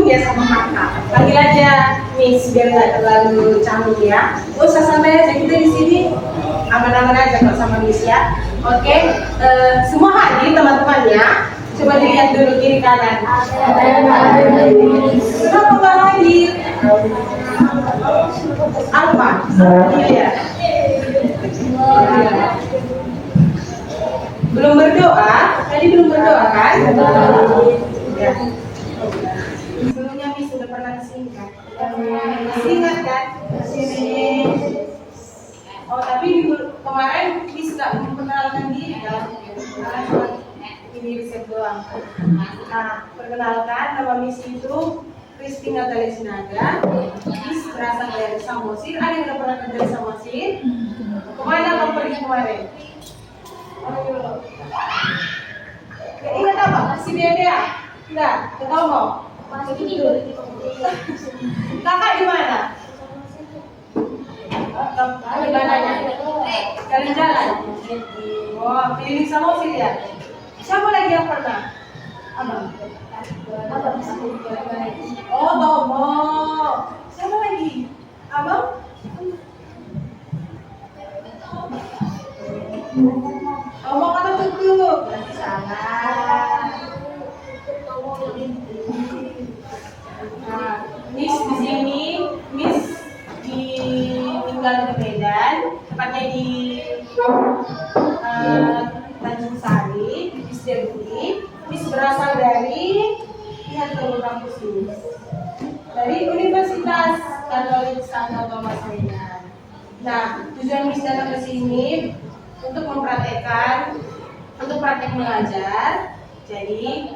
gabung ya sama kakak. Panggil aja Miss biar nggak terlalu canggung ya. Gak usah santai aja, kita di sini aman-aman aja kok sama Miss ya. Oke, semua hadir teman-temannya. Coba dilihat dulu kiri kanan. Kenapa nggak hadir? Apa? Iya. Belum berdoa? Tadi belum berdoa kan? Ya. Sebelumnya Miss sudah pernah singkat. Masih ingat kan? Oh, tapi minggu kemarin Miss nggak memperkenalkan diri kan? Ini riset doang. Nah, perkenalkan nama Miss itu Christina Sinaga. Miss berasal dari Samosir. Ada yang udah pernah kerja di Samosir? Kemana kamu pergi kemarin? Gak ingat apa? Si Dede? Enggak, kau mau? Masih tidur. Kakak di mana? Di mananya? Jalan-jalan. Oh, keliling Samosir ya? Siapa lagi yang pernah? Abang. Oh, Bobo. Siapa lagi? Abang? Oh, mau kata tutup. Berarti salah. Nah, Miss di sini, Miss tinggal di Medan, tepatnya di Tanjung Sari, di Setiabudi. Miss berasal dari lihat dulu kampus ini, dari Universitas Katolik Santo Thomas Medan. Nah, tujuan Miss datang ke sini untuk mempraktekkan, untuk praktek mengajar. Jadi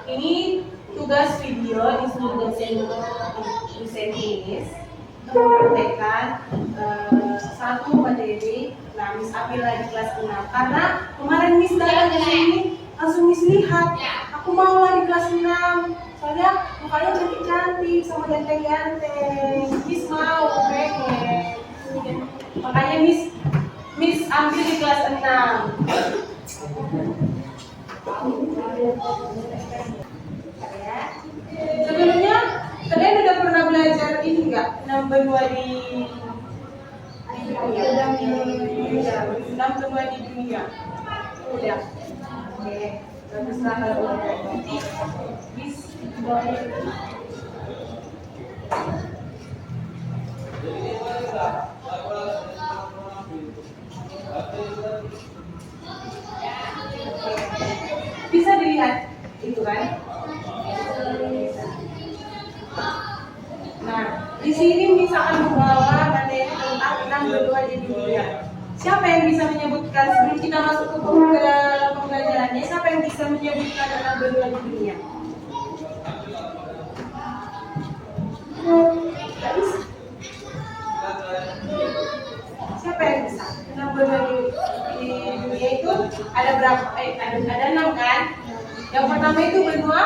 ini tugas video di seluruh dosen Miss untuk mempraktekkan satu materi. Nah, Miss ambil lagi kelas 6 karena kemarin Miss datang ke sini langsung Miss lihat, aku mau lah di kelas 6 soalnya mukanya cantik-cantik sama ganteng-ganteng. Miss mau, pengen. Makanya Miss ambil di kelas 6. Sebelumnya kalian udah pernah belajar ini enggak? Enam benua di dunia. Enam benua di dunia. Udah. Oke. Baguslah kalau udah. Miss bisa dilihat itu kan? Nah, di sini misalkan membawa materi tentang enam benua di dunia. Siapa yang bisa menyebutkan sebelum kita masuk ke pembelajarannya? Siapa yang bisa menyebutkan enam benua di dunia? Siapa yang bisa? Enam benua di dunia itu ada berapa? Ada 6 kan? Yang pertama itu benua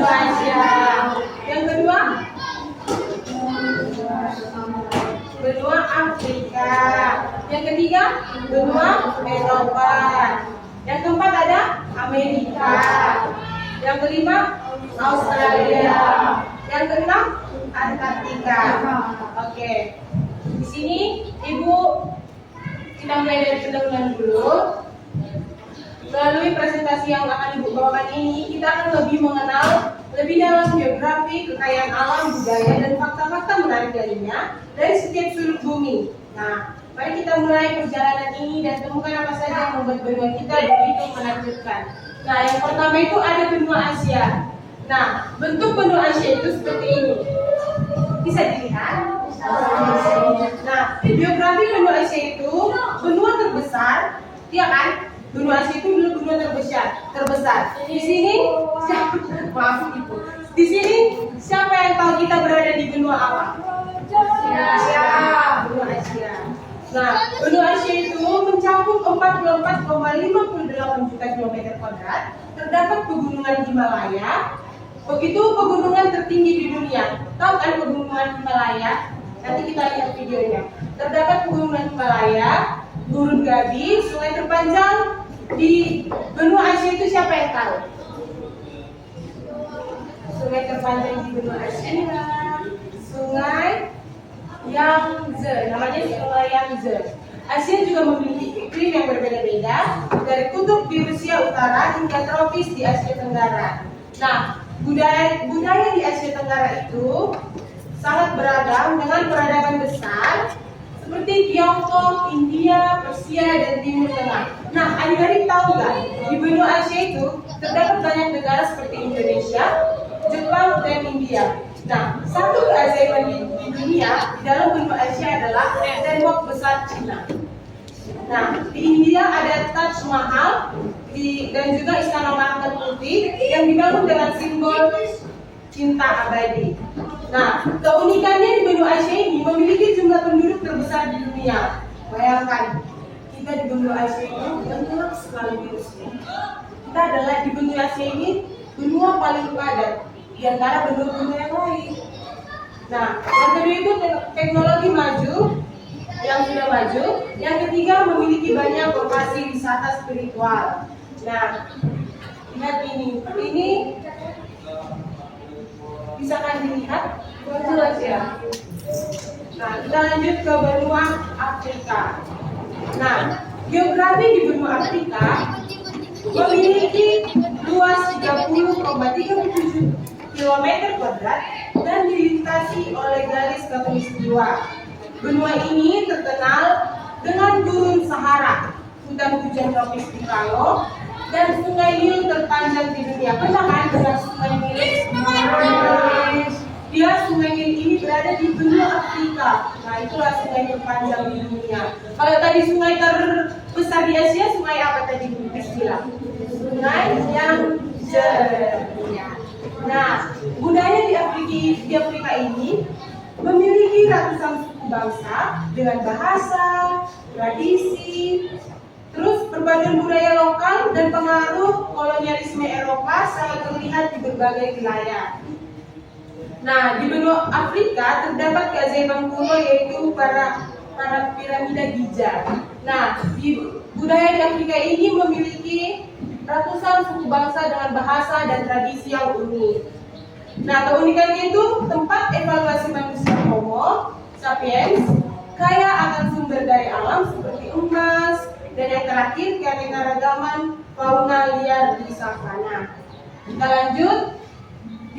Asia. Yang kedua benua Afrika. Yang ketiga benua Eropa. Yang keempat ada Amerika. Yang kelima Australia. Yang keenam Antartika. Oke. Di sini Ibu kita mulai dari pendahuluan dulu. Melalui presentasi yang akan Ibu bawakan ini, kita akan lebih mengenal lebih dalam geografi, kekayaan alam, budaya, dan fakta-fakta menarik lainnya dari setiap sudut bumi. Nah, mari kita mulai perjalanan ini dan temukan apa saja yang membuat benua kita begitu menakjubkan. Nah, yang pertama itu ada benua Asia. Nah, bentuk benua Asia itu seperti ini. Bisa dilihat? Nah, geografi benua Asia itu benua terbesar, ya kan? Benua Asia itu dulu benua terbesar. Di sini maaf Ibu. Di sini siapa yang tahu kita berada di benua apa? Asia. Benua Asia. Nah, benua Asia itu mencakup 44,58 juta kilometer kuadrat. Terdapat pegunungan Himalaya. Begitu pegunungan tertinggi di dunia. Tahu kan pegunungan Himalaya? Nanti kita lihat videonya. Terdapat pegunungan Himalaya, Gurun Gabi, sungai terpanjang di benua Asia itu siapa yang tahu? terpanjang di benua Asia, Sungai Yangtze, namanya Sungai Yangtze. Asia juga memiliki iklim yang berbeda-beda, dari kutub di Rusia Utara hingga tropis di Asia Tenggara. Nah, budaya di Asia Tenggara itu sangat beragam dengan peradaban besar seperti Tiongkok, India, Persia, dan Timur Tengah. Nah, adik-adik tahu nggak? Di benua Asia itu terdapat banyak negara seperti Indonesia, Jepang, dan India. Nah, satu keajaiban di dunia di dalam benua Asia adalah tembok besar Cina. Nah, di India ada Taj Mahal dan juga Istana Marmer Putih yang dibangun dengan simbol cinta abadi. Nah, keunikannya di benua Asia ini memiliki jumlah penduduk terbesar di dunia. Bayangkan, kita di benua Asia ini banyak sekali virusnya. Kita adalah di benua Asia ini benua paling padat di antara benua-benua yang lain. Nah, yang kedua itu teknologi maju, yang sudah maju. Yang ketiga memiliki banyak lokasi wisata spiritual. Nah, lihat ini bisa kan dilihat? Jelas ya. Nah, kita lanjut ke benua Afrika. Nah, geografi di benua Afrika memiliki luas 30,37 km kuadrat dan dilintasi oleh garis khatulistiwa. Benua ini terkenal dengan gurun Sahara, hutan hujan tropis di Kongo, dan sungai Nil terpanjang di dunia. Pernah kan dengar sungai Nil? Sungai Nil ini berada di benua Afrika. Nah, itulah sungai terpanjang di dunia. Kalau tadi sungai terbesar di Asia, sungai apa tadi istilah? Sungai Yangtze. Nah, budaya di Afrika ini memiliki ratusan suku bangsa dengan bahasa, tradisi, terus perpaduan budaya lokal dan pengaruh kolonialisme Eropa sangat terlihat di berbagai wilayah. Nah, di benua Afrika terdapat keajaiban kuno yaitu para piramida Giza. Nah, budaya di Afrika ini memiliki ratusan suku bangsa dengan bahasa dan tradisi yang unik. Nah, keunikannya itu tempat evaluasi manusia Homo sapiens, kaya akan sumber daya alam seperti emas, dan yang terakhir keanekaragaman fauna liar di savana. Kita lanjut,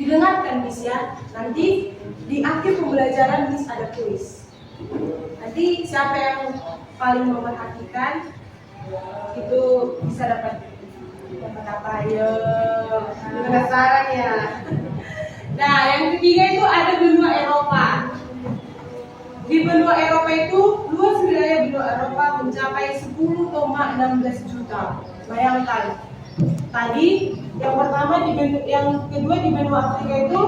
didengarkan Miss ya. Nanti di akhir pembelajaran Miss ada kuis. Nanti siapa yang paling memperhatikan itu bisa dapat apa ya? Penasaran ya. Nah, yang ketiga itu ada benua Eropa. Di benua Eropa itu luas wilayah benua Eropa mencapai 10,16 juta. Bayangkan. Tadi yang pertama yang kedua di benua Afrika itu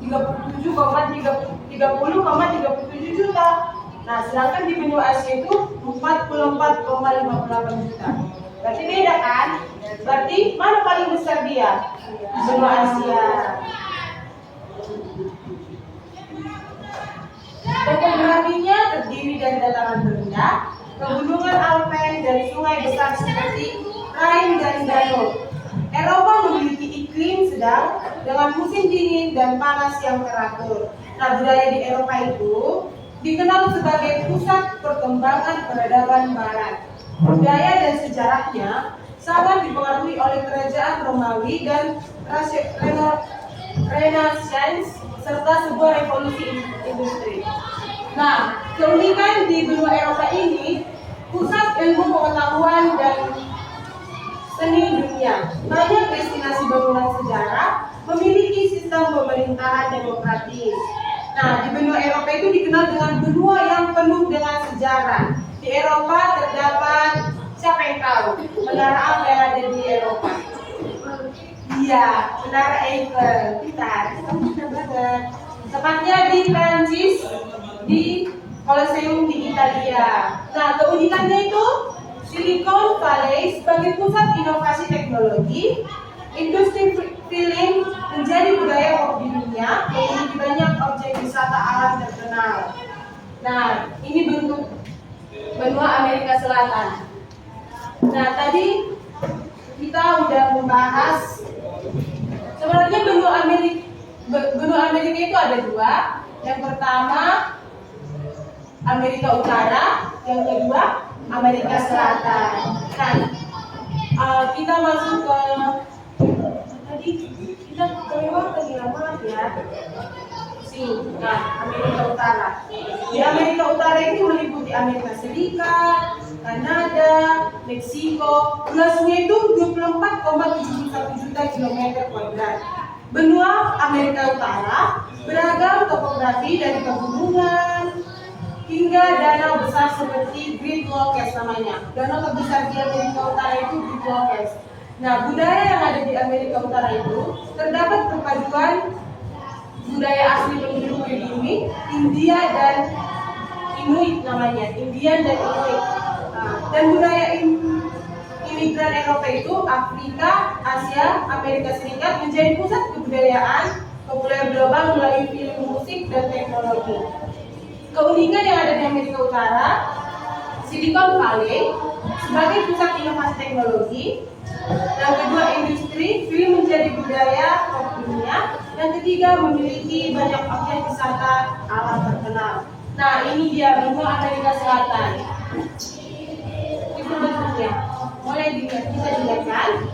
30,37 juta. Nah, sedangkan di benua Asia itu 44,58 juta. Berarti beda kan? Berarti mana paling besar dia? Benua Asia. Topografinya terdiri dari dataran rendah, pegunungan Alpen, dan sungai besar seperti Rhine dan Danube. Eropa memiliki iklim sedang dengan musim dingin dan panas yang teratur. Nah, budaya di Eropa itu dikenal sebagai pusat perkembangan peradaban Barat. Budaya dan sejarahnya sangat dipengaruhi oleh kerajaan Romawi dan Renaissance serta sebuah revolusi industri. Nah, keunikan di benua Eropa ini pusat ilmu pengetahuan dan seni dunia. Banyak destinasi bangunan sejarah memiliki sistem pemerintahan demokratis. Nah, di benua Eropa itu dikenal dengan benua yang penuh dengan sejarah. Di Eropa terdapat, siapa yang tahu menara apa yang ada di Eropa? Iya, menara Eiffel. Kita banget. Tepatnya di Prancis, di Colosseum di Italia. Nah, keunikannya itu Silicon Valley sebagai pusat inovasi teknologi, industri film menjadi budaya pop di dunia, memiliki banyak objek wisata alam terkenal. Nah, ini bentuk benua Amerika Selatan. Nah, tadi kita udah membahas sebenarnya benua benua Amerika itu ada dua. Yang pertama Amerika Utara, yang kedua Amerika Selatan. Nah, kita masuk ke tadi kita kelewatan ya, maaf ya. Nah, Amerika Utara. Di Amerika Utara itu meliputi Amerika Serikat, Kanada, Meksiko. Luasnya itu 24,71 juta kilometer kuadrat. Benua Amerika Utara beragam topografi dari pegunungan hingga danau besar seperti Great Walkers namanya. Danau terbesar di Amerika Utara itu Great Walkers. Nah, budaya yang ada di Amerika Utara itu terdapat perpaduan budaya asli penduduk pribumi, India dan Inuit namanya, Indian dan Inuit. Nah, dan budaya imigran Eropa itu Afrika, Asia, Amerika Serikat menjadi pusat kebudayaan populer global melalui film, musik, dan teknologi. Keunikan yang ada di Amerika Utara, Silicon Valley sebagai pusat inovasi teknologi. Yang kedua, industri film menjadi budaya top dunia. Yang ketiga, memiliki banyak objek wisata alam terkenal. Nah, ini dia benua Amerika Selatan. Itu bentuknya. Mulai kita dilihatkan.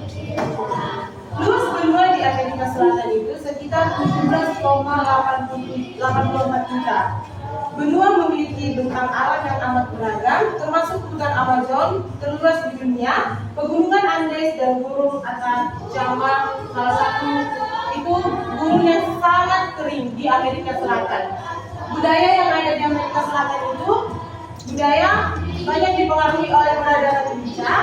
Luas benua di Amerika Selatan itu sekitar 17,84 juta. Benua memiliki bentang alam yang amat beragam, termasuk hutan Amazon terluas di dunia, pegunungan Andes dan gunung Atacama, salah satu itu gunung yang sangat kering di Amerika Selatan. Budaya yang ada di Amerika Selatan itu budaya banyak dipengaruhi oleh peradaban India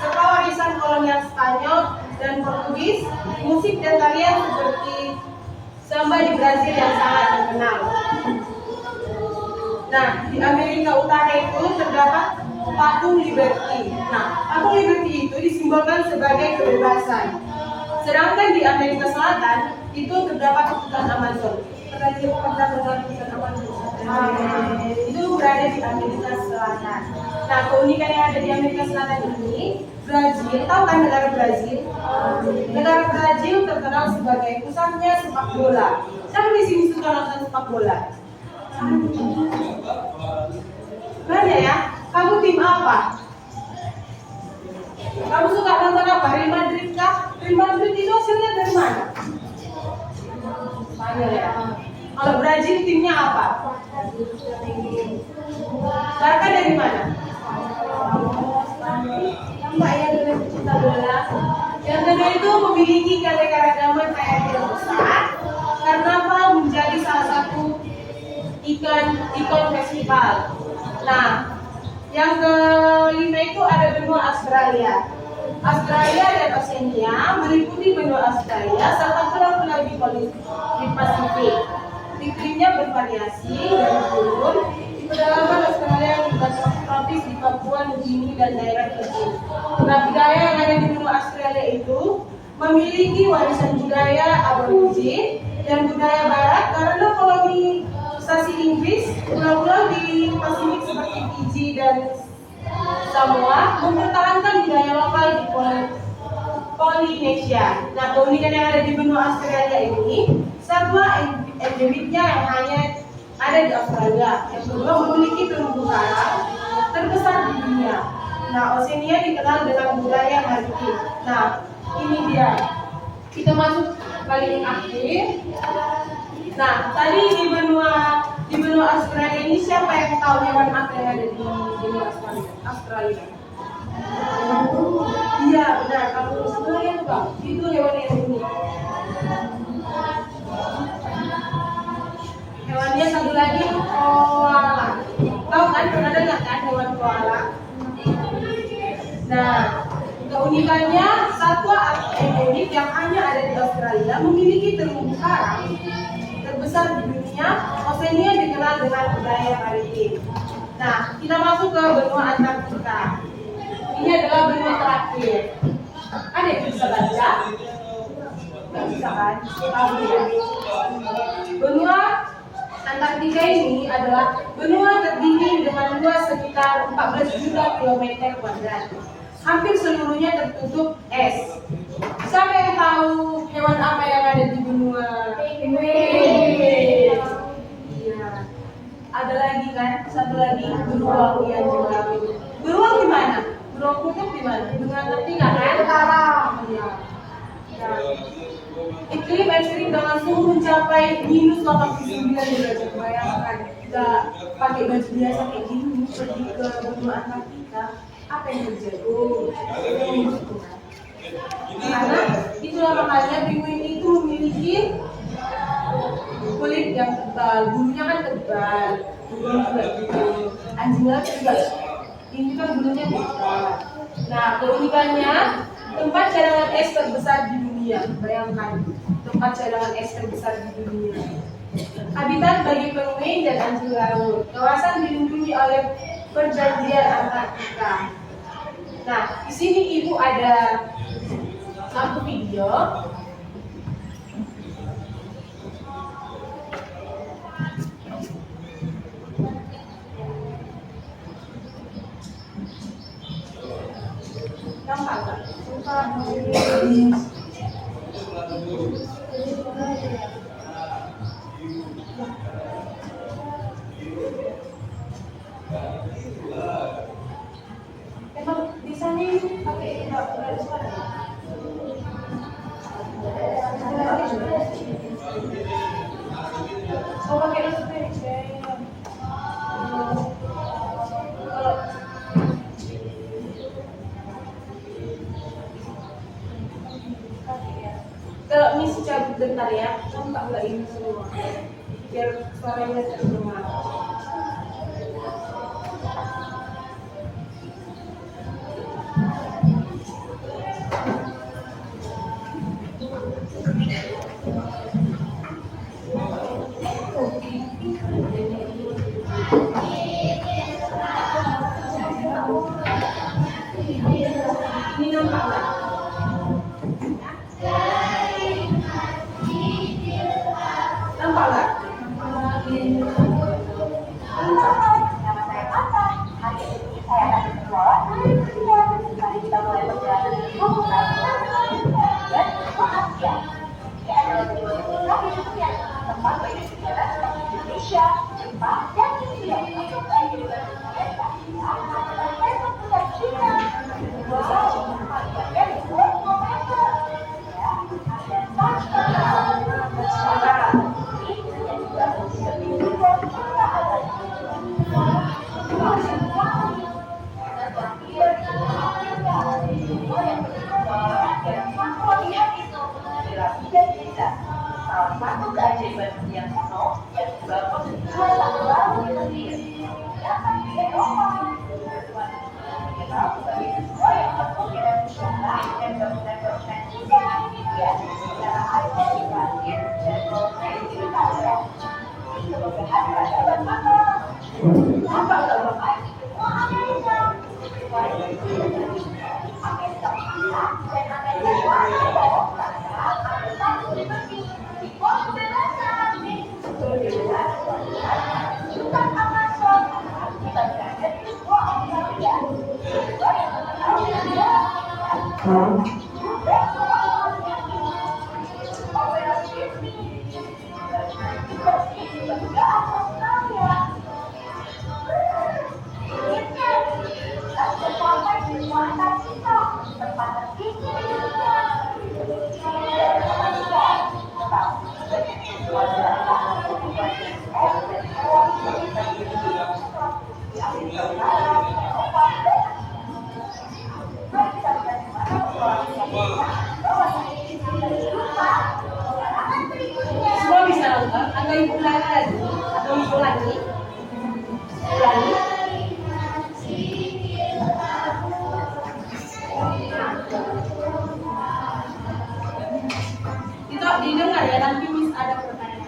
serta warisan kolonial Spanyol dan Portugis, musik dan tarian seperti samba di Brazil yang sangat terkenal. Nah, di Amerika Utara itu terdapat patung Liberty. Nah, patung Liberty itu disimbolkan sebagai kebebasan. Sedangkan di Amerika Selatan itu terdapat hutan Amazon. Pernah dengar hutan Amazon? Itu berada di Amerika Selatan. Nah, keunikan yang ada di Amerika Selatan ini, Brazil, tahu kan negara Brazil? Negara Brazil terkenal sebagai pusatnya sepak bola. Siapa di sini suka nonton sepak bola? Banyak ya? Kamu tim apa? Kamu suka nonton apa? Real Madrid kah? Real Madrid itu hasilnya dari mana? Spanyol ya? Kalau Brazil timnya apa? Barca dari mana? Mbak ya dari pecinta bola. Yang kedua itu memiliki keanekaragaman hayati yang besar karena apa? Menjadi salah satu ikon festival. Nah, yang kelima itu ada benua Australia. Australia dan Oceania meliputi benua Australia serta pulau-pulau di Pasifik. Iklimnya bervariasi dari gurun di pedalaman Australia hingga tropis di Papua Nugini dan daerah Fiji. Nah, budaya yang ada di benua Australia itu memiliki warisan budaya Aborigin dan budaya Barat karena koloni stasi Inggris, pulau-pulau di Pasifik seperti Fiji dan Samoa mempertahankan budaya lokal di Polinesia. Nah, keunikan yang ada di benua Australia ini, satwa endemiknya yang hanya ada di Australia. Yang kedua, memiliki terumbu karang terbesar di dunia. Nah, Oceania dikenal dengan budaya maritim. Nah, ini dia. Kita masuk paling akhir. Nah, tadi di benua Australia ini siapa yang tahu hewan apa yang ada di benua Australia? Iya, benar. Kamu semua lihat Bang, itu hewan yang unik. Hewannya satu lagi koala. Tahu kan? Pernah dengar kan hewan koala? Nah, keunikannya satwa endemik yang hanya ada di Australia memiliki terumbu karang terbesar di dunia. Oceania dikenal dengan budaya maritim. Nah, kita masuk ke benua Antartika. Ini adalah benua terakhir. Ada yang bisa baca? Nggak bisa kan? Tahu ya? Benua Antartika ini adalah benua terdingin dengan luas sekitar 14 juta kilometer kuadrat. Hampir seluruhnya tertutup es. Siapa yang tahu hewan apa yang ada di benua beruang yang jelamin. Beruang di mana? Beruang kutub di mana? Dengan ngerti nggak kan? Sekarang. Ya. Ya. Iklim ekstrim dengan suhu mencapai minus 89 derajat. Bayangkan, nggak pakai baju biasa kayak gini pergi ke benua Antartika, apa yang terjadi? Karena itulah makanya penguin itu memiliki kulit yang tebal, bulunya kan tebal, bulunya juga gitu. Anjing laut juga, ini kan bulunya tebal. Nah, keunikannya tempat cadangan es terbesar di dunia. Bayangkan, tempat cadangan es terbesar di dunia. Habitat bagi penguin dan anjing laut. Kawasan dilindungi oleh Perjanjian Antartika. Nah, di sini ibu ada satu video. Nampak nggak? Emang di sana pakai suara? Oh, pakai kalau misi cabut bentar ya, coba nggak ini semua, biar suaranya terdengar. Ini nampak nggak? Nampak nggak? Nama saya Papa. Hari ini saya akan berjawab. Mari kita mulai perjalanan ke Asia. Ini adalah sebuah dunia tempat banyak sejarah seperti Indonesia, Jepang, dan India. Salah satu keajaiban yang kuno yang dibangun dua tahun lalu di Mesir dapat di Eropa. Dikenal sebagai sebuah yang penuh dengan sejarah dan bangunan-bangunan indah ya, secara arsitektur dan kreativitas. Kemudahan peradaban mana? Apa kelembapan? Amerika. Amerika Utara dan Amerika Selatan ada satu seperti di pos kebebasan. Hutan Amazon dibagi dari dua Australia. Dua yang terkenal adalah Operasi Disney. Bersih di bagian Australia. Sampai di muatan kita tempat tertinggi di dunia. Semua bisa nonton atau ibu lagi? Atau ibu lagi? Lagi? Itu didengar ya, nanti Miss ada pertanyaan.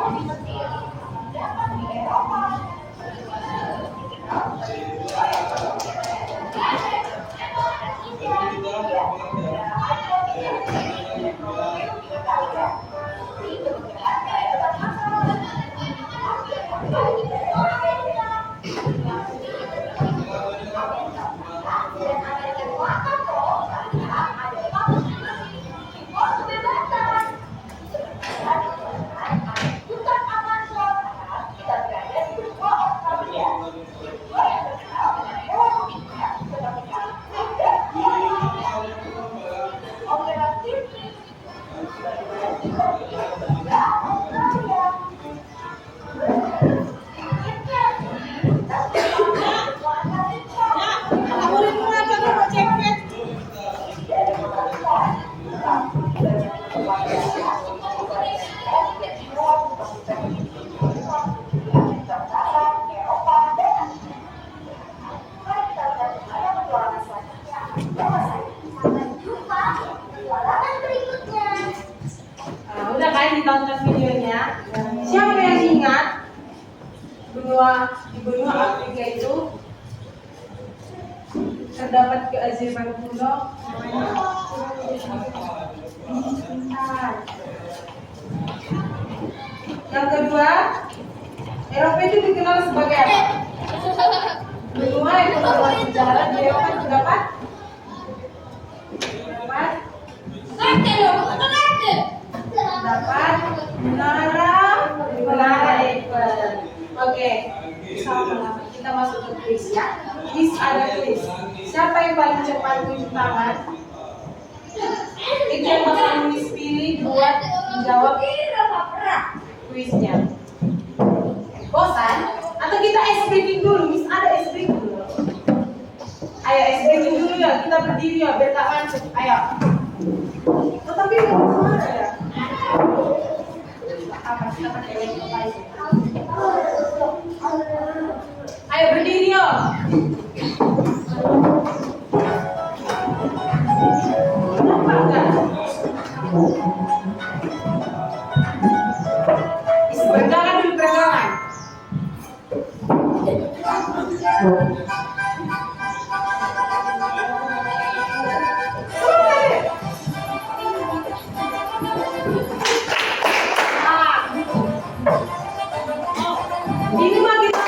di Mesir, sedangkan di Eropa dikenal sebagai benua yang penuh Udah kan ditonton videonya. Siapa yang ingat di benua Afrika itu terdapat keajaiban kuno yang kedua, Eropa itu dikenal sebagai apa? Benua yang terdapat sejarah di Eropa terdapat menara Eiffel. Oke, sama kita masuk ke quiz ya. Quiz ada quiz. Siapa yang paling cepat tunjuk tangan? Itu yang bakal Miss pilih buat menjawab kuisnya. Bosan? Atau kita ice breaking dulu? Miss ada ice breaking dulu. Ayo ice breaking dulu ya. Kita berdiri ya biar tak macet. Ayo. Oh, tapi mana ya? Apa kita pakai laptop? Ayo berdiri yo. Pegangan dulu pegangan. Ini mah kita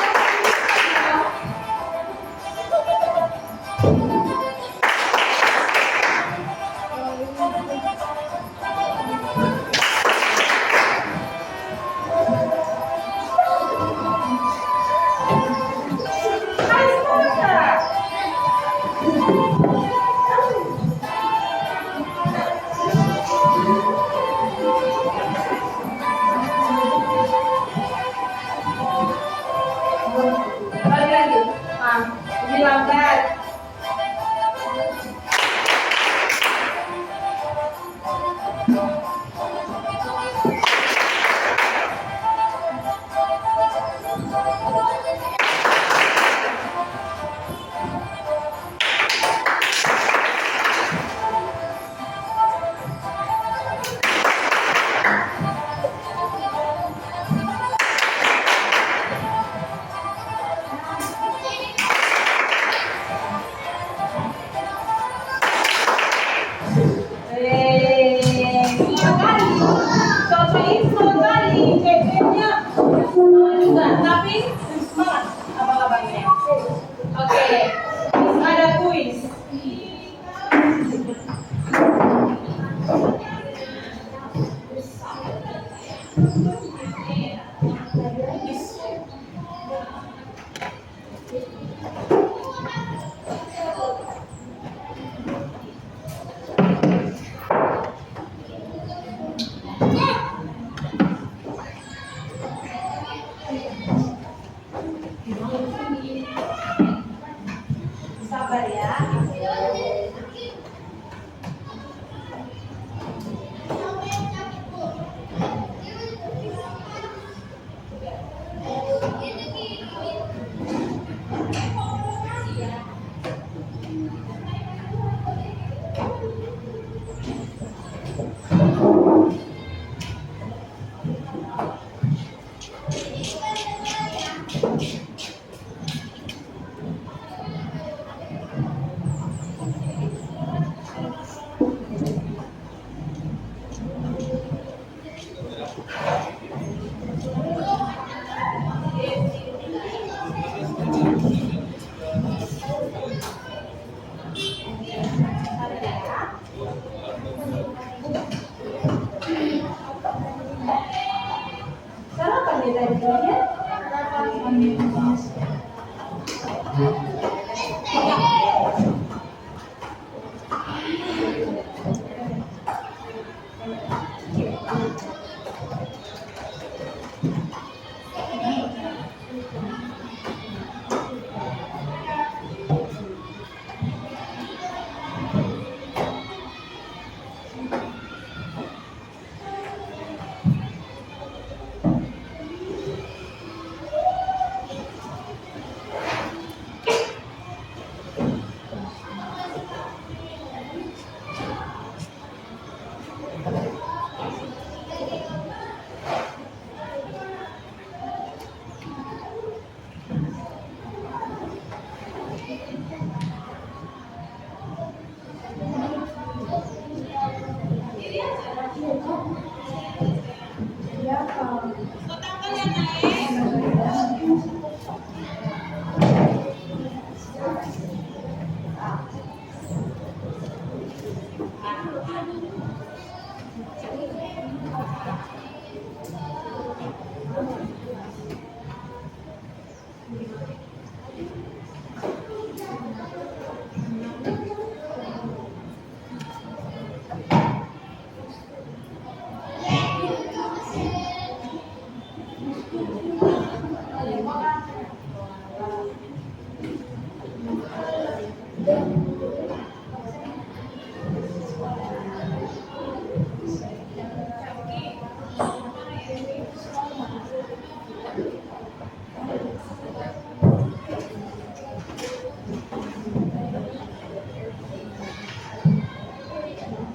tapi semangat apa kabarnya? Oke, ada kuis. nih tadi ya?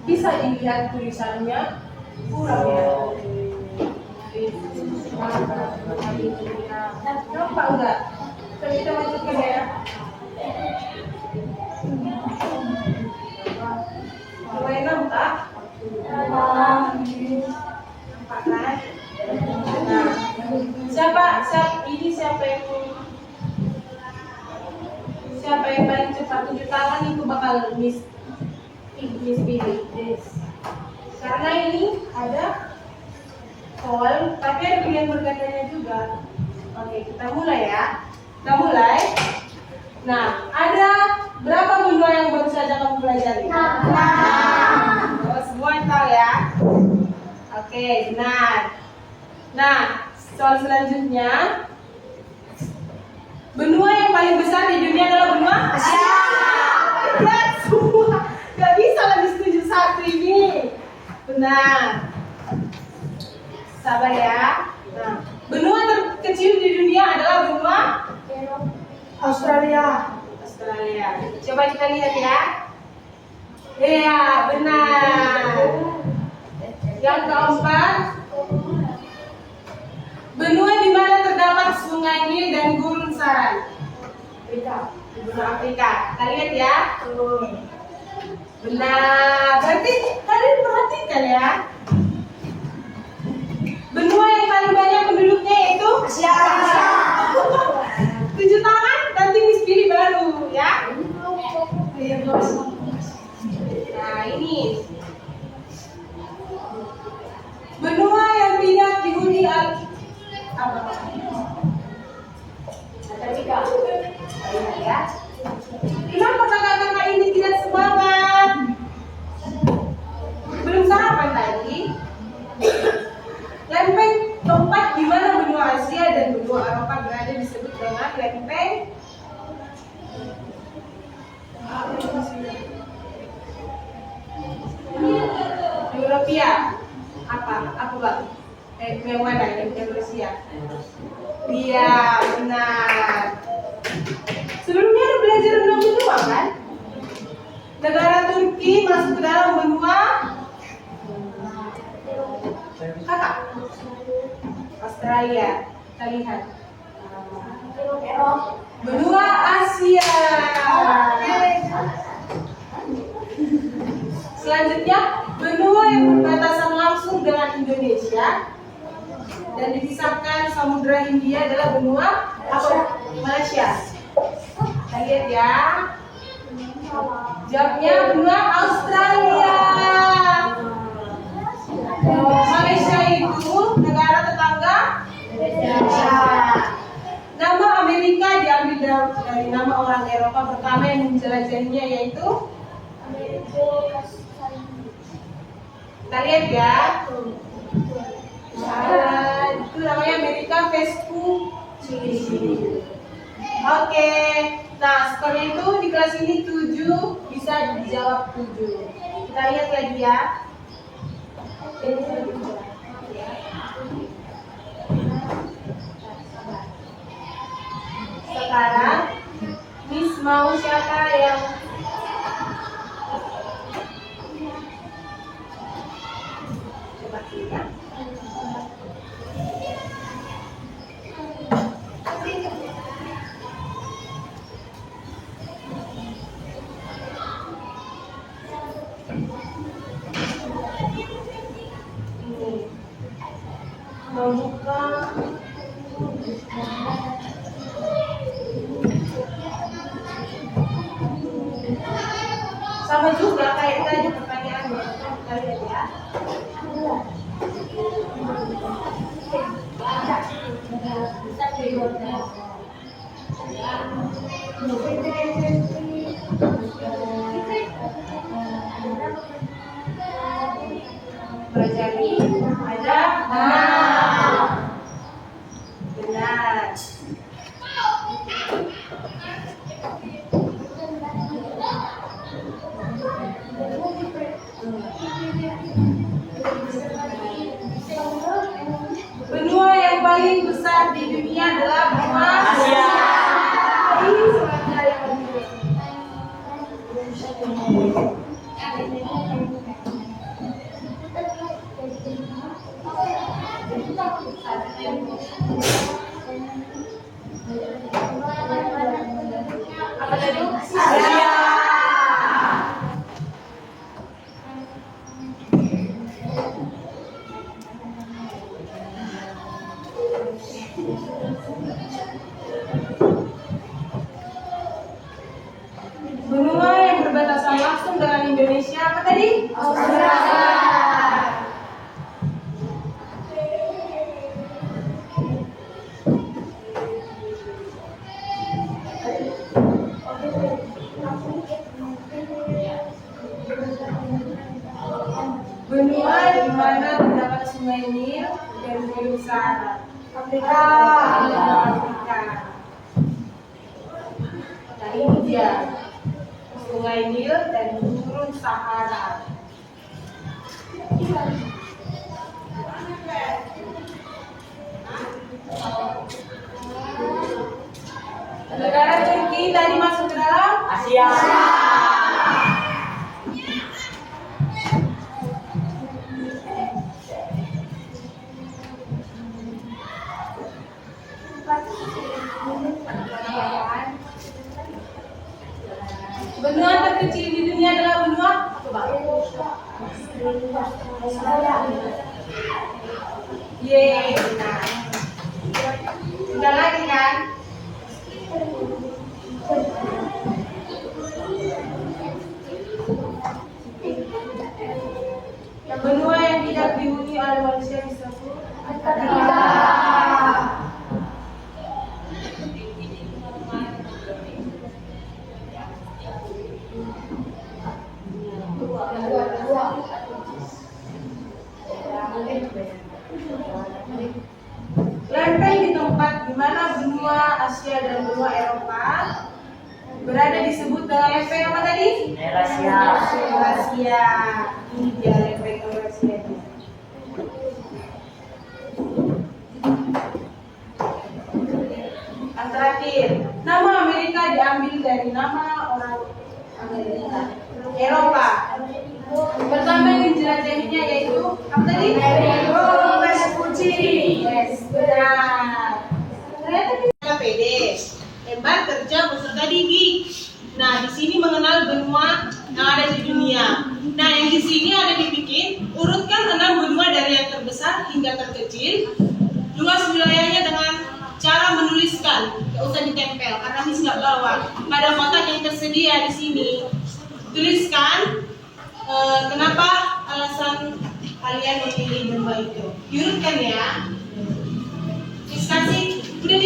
Bisa dilihat tulisannya kurang ya. Nampak enggak? Kita masukin ya. Mulai nampak? Nampak kan? Nah, siapa yang paling cepat tunjuk tangan itu bakal Miss pilih. Karena ini ada call, tapi ada pilihan bergandanya juga. Oke, kita mulai ya. Kita mulai. Nah, ada berapa benua yang baru saja kamu pelajari? Oh, semua yang tahu ya. Oke, benar. Nah, soal selanjutnya, benua yang paling besar di dunia adalah benua Asia. Lihat semua, gak bisa lebih setuju satu ini. Benar. Sabar ya. Nah, benua terkecil di dunia adalah benua Australia. Coba kita lihat ya. Iya, benar. Yang keempat, benua di mana terdapat Sungai Nil dan Gurun Saran? Benua Afrika. Kita lihat ya. Benar. Berarti kalian perhatikan ya. Benua yang paling banyak penduduknya yaitu Asia. 7 tangan, nanti Miss pilih baru ya. Nah, ini benua yang tidak dihuni apa? Antartika. Lihat ya. Kenapa kakak-kakak ini tidak semangat? Belum sarapan tadi? Lempeng tempat di mana benua Asia dan benua Eropa berada disebut dengan lempeng Eropia. Apa bang? Yang mana? Yang Rusia? Iya, benar. Sebelumnya ada belajar tentang benua kan? Negara Turki masuk ke dalam benua kakak Australia. Kita lihat benua Asia. Selanjutnya benua yang berbatasan langsung dengan Indonesia dan dipisahkan Samudra Hindia adalah benua apa? Malaysia. Kita lihat ya. Jawabnya benua Australia. Malaysia itu negara tetangga dari nama orang Eropa pertama yang menjelajahinya, yaitu kita lihat ya. Itu namanya Amerika Vespucci. Oke, nah skornya itu di kelas ini 7, bisa dijawab 7. Kita lihat lagi ya. Sekarang Miss mau siapa yang coba kita? Membuka sama juga kayak tadi pertanyaannya. Kita lihat ya. Berjari ada benar. Benua yang paling besar di dunia adalah benua Asia. Apa tadi? Asia. Benua yang berbatasan langsung dengan Indonesia apa tadi? Australia. Benua di mana terdapat Sungai Nil dan Gurun Sahara. Afrika. Nah ini dia Sungai Nil dan Gurun Sahara. Negara Turki tadi masuk ke dalam Asia. Benua terkecil di dunia adalah benua Yeay, benar. Sudah lagi kan? Benua yang tidak dihuni oleh manusia disebut Antartika. Lempeng di tempat di mana benua Asia dan benua Eropa berada disebut dengan lempeng apa tadi? Eurasia. Eurasia. Ini dia lempeng Eurasia. Yang terakhir, nama Amerika diambil dari nama orang Amerika. Eropa. Pertama yang dijelajahinya yaitu apa tadi? Amerika Vespucci. Yes, benar. Ternyata kita pede, hebat kerja beserta gigi. Nah, di sini mengenal benua yang ada di dunia. Nah, yang di sini ada dibikin urutkan 6 benua dari yang terbesar hingga terkecil. Luas wilayahnya dengan cara menuliskan, nggak usah ditempel karena Miss nggak bawa. Pada kotak yang tersedia di sini, tuliskan kenapa alasan kalian memilih benua itu. Diurutkan ya. Miss kasih Udah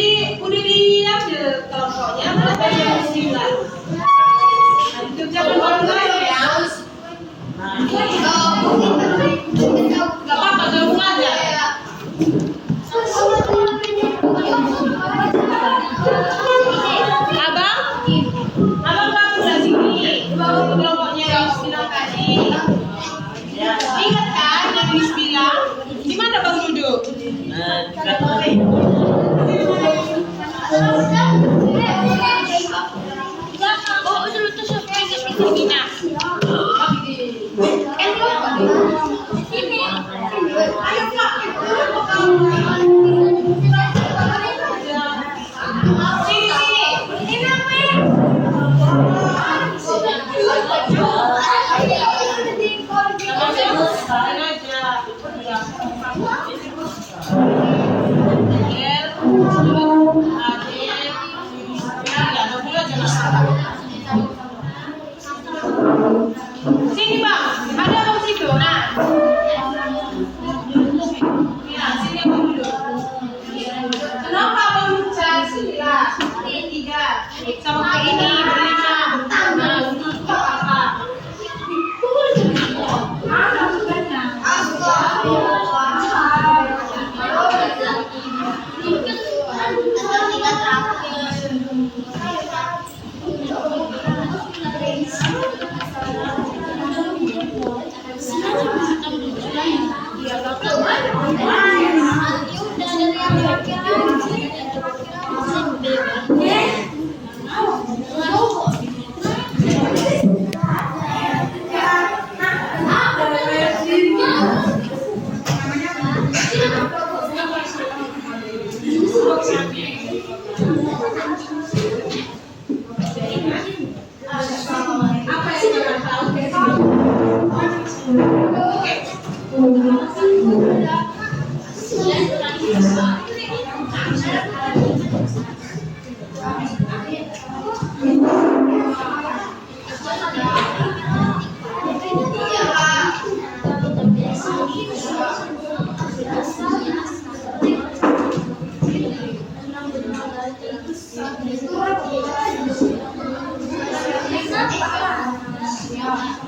diambil kelompoknya, berapa yang bismillah. Jangan bangga ya. Gak apa-apa, gabung aja. Abang gabung dari sini. Kelompoknya yang bismillah tadi. Ingat kan yang bismillah? Di mana Bang duduk? Oh, itu tuh Mina. Ayo Kak. Sini Bang, ada Bang situ. Nah, ya sini Bang dulu. Kenapa Bang cari sebelah? Tiga, sama kayak ini berlima. Nah, untuk apa?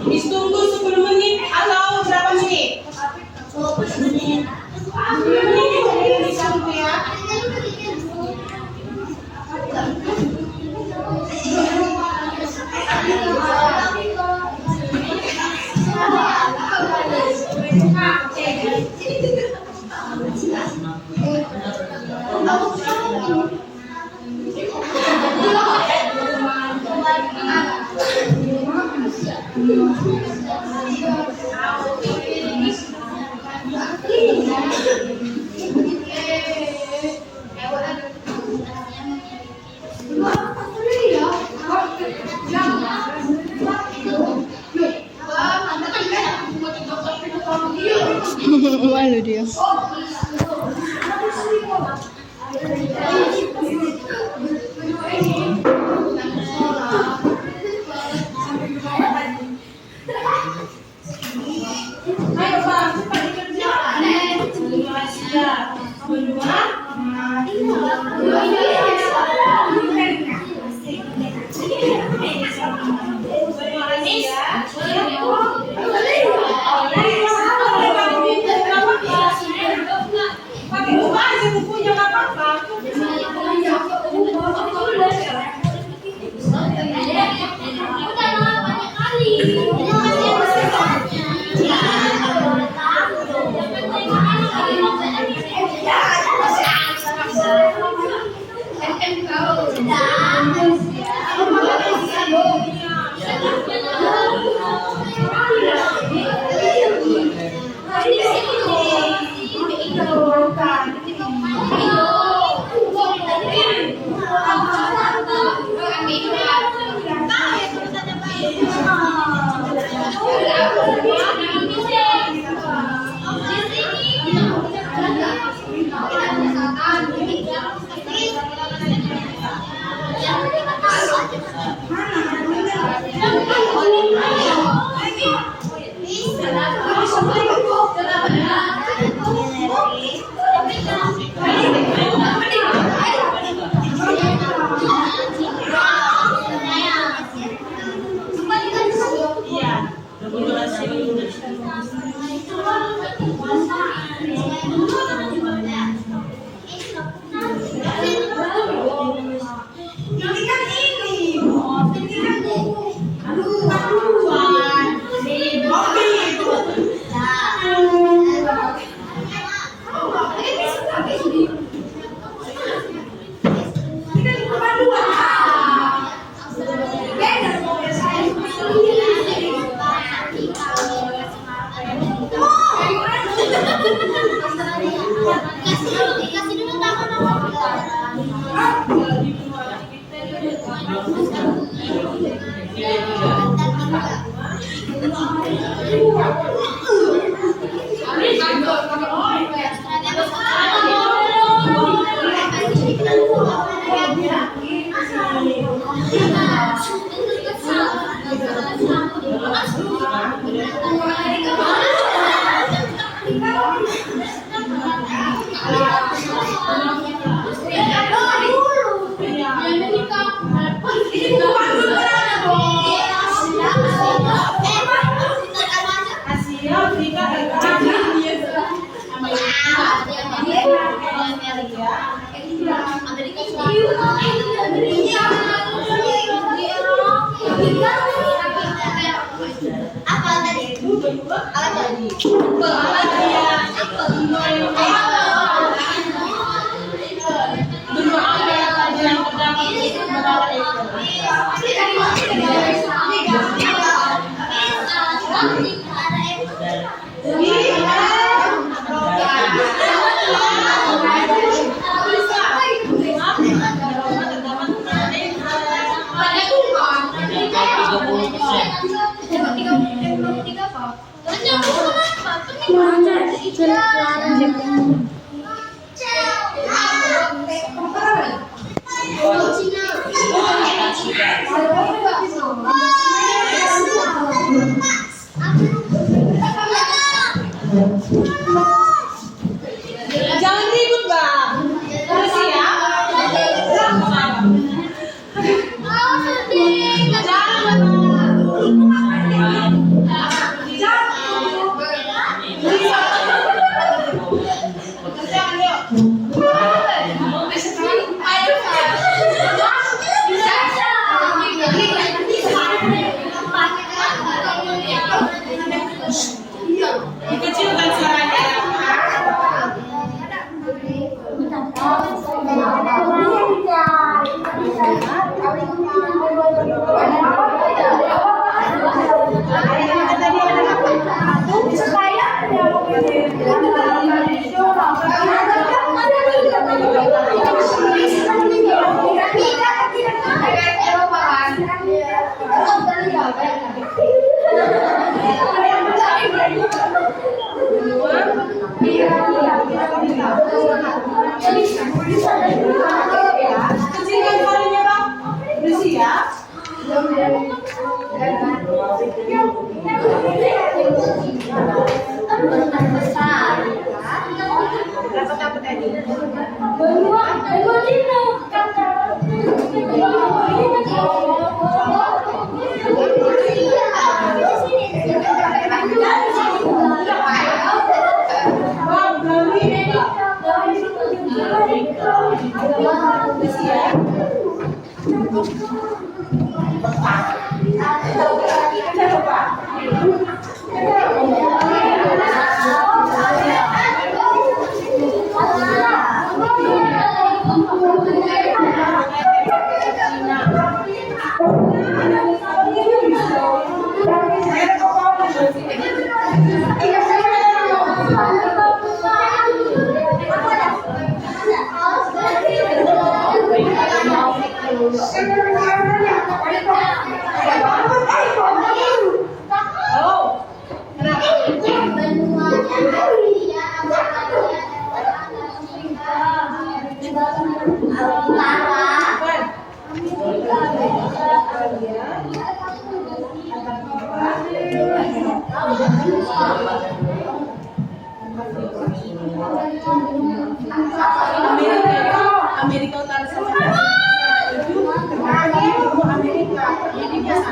Ditunggu 10 menit atau berapa menit? 10 menit. 10 menit ditunggu ya. Malu dia. Ayo Bang, cepat dikerjakan. Siap. Berdua. Pakai rumah aja bukunya nggak apa-apa. Apa tadi? Apa tadi? Benua apa yang terdapat di benua itu? Jangan ribut bang. Terus ya. Dikecilkan suaranya. Kecilkan suaranya bang. Bersih ya. Dapat apa tadi? Bang, bersih ya. Amerika Utara sama Amerika. Jadi biasa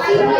Hey,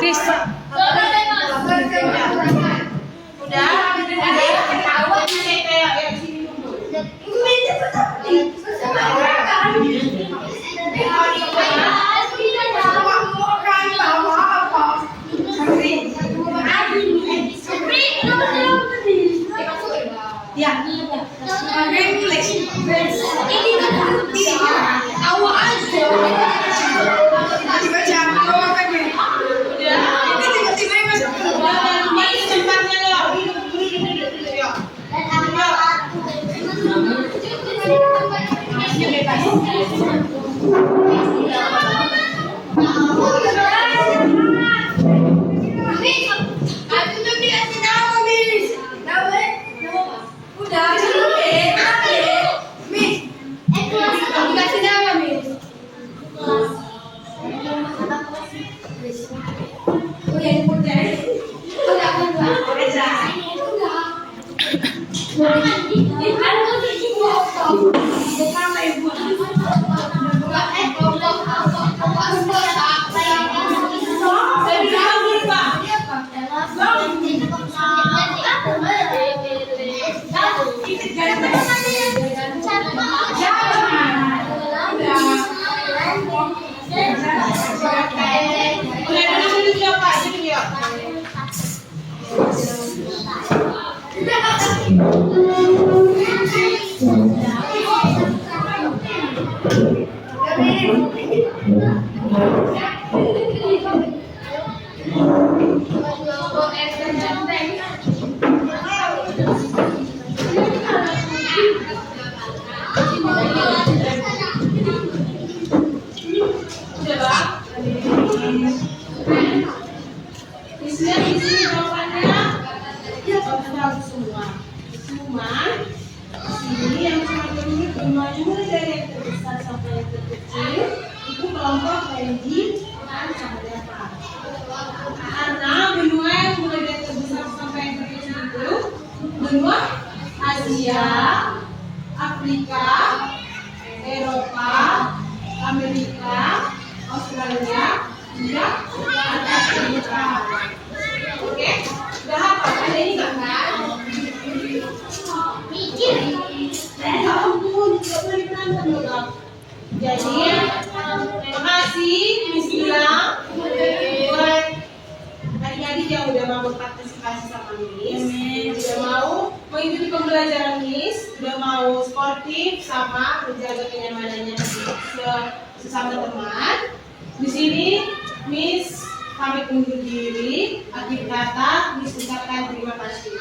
Chris. Asia, Afrika, Eropa, Amerika, Australia, hingga Antartika. Oke, udah hafal? Ada ini nggak kan? Ya ampun, nggak boleh berantem dong. Jadi, terima kasih Miss bilang buat adik-adik yang udah mau berpartisipasi sama Miss, udah mau mengikuti pembelajaran Miss, udah mau sportif sama menjaga kenyamanannya sesama teman. Di sini Miss pamit undur diri. akhir kata, mengucapkan terima kasih.